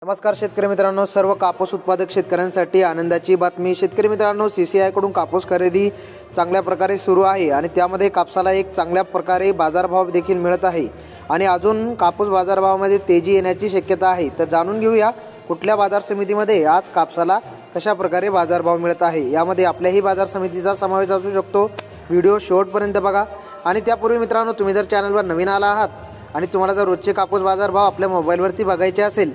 नमस्कार शेतकरी मित्रांनो, सर्व कापूस उत्पादक शेतकऱ्यांसाठी आनंदाची बातमी। शेतकरी मित्रांनो, CCI कडून कापूस खरेदी चांगल्या प्रकारे सुरू आहे आणि त्यामध्ये कापसाला एक चांगल्या प्रकारे बाजारभाव देखील मिळत आहे आणि अजून कापूस बाजारभावामध्ये तेजी येण्याची शक्यता आहे। तर जाणून घेऊया कुठल्या बाजार समितीमध्ये आज कापसाला कशा प्रकारे बाजारभाव मिळत आहे। यामध्ये आपल्याही बाजार समितीचा समावेश असू शकतो। व्हिडिओ शेवटपर्यंत बघा। आणि त्यापूर्वी मित्रांनो, तुम्ही जर चॅनलवर नवीन आला आहात आणि तुम्हाला जर रोजचे कापूस बाजारभाव आपल्या मोबाईलवरती बघायचे असेल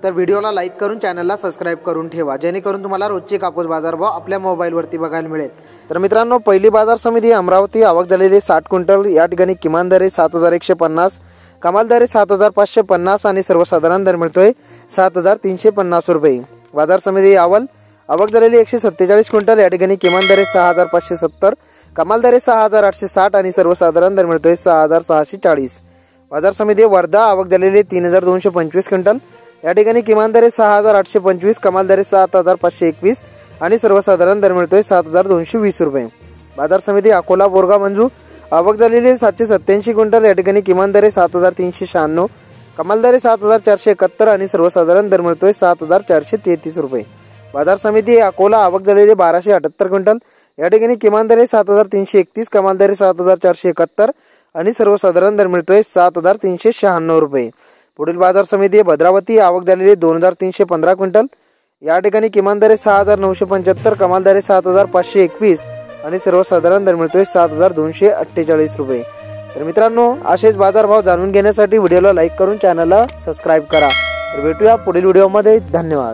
तर व्हिडिओला लाईक करून चॅनलला सबस्क्राइब करून ठेवा, जेणेकरून तुम्हाला रोजचे कापूस बाजारभाव आपल्या मोबाईलवरती बघायला मिळेल। तर मित्रांनो, पहिली बाजार समिती अमरावती, आवक झालेली 60 क्विंटल। या ठिकाणी किमान दर 7150, कमाल दर 7550 आणि सर्वसाधारण दर मिळतोय 7350 रुपये। बाजार समिती यावल, आवक झालेली 147 क्विंटल। या ठिकाणी किमान दर 6570, कमाल दर 6860 आणि सर्वसाधारण दर मिळतोय 6640। बाजार समिती वर्धा, आवक झालेली 3225 क्विंटल। या ठिकाणी किमान दर 6825, कमाल दर 7521 आणि सर्वसाधारण दर मिळतोय 7220 रुपये। बाजार समिती अकोला बोरगाव मंजू, आवक झालेली 787 क्विंटल। या ठिकाणी किमान दर 7396, कमाल दर 7471 आणि सर्वसाधारण दर मिळतोय 7433 रुपये। बाजार समिती अकोला, आवक झालेली 1278 क्विंटल। या ठिकाणी किमान दर 7331, कमाल दर 7471 आणि सर्वसाधारण दर मिळतोय 7396 रुपये। पुढील बाजार समिती भद्रावती, आवक झालेली 2315 क्विंटल। या ठिकाणी किमान दर 6975, कमाल दर 7521 आणि सर्वसाधारण दर मिळतोय 7248 रुपये। तर मित्रांनो, असेच बाजारभाव जाणून घेण्यासाठी व्हिडिओला लाईक करून चॅनलला सबस्क्राइब करा। तर भेटूया पुढील व्हिडिओमध्ये। धन्यवाद।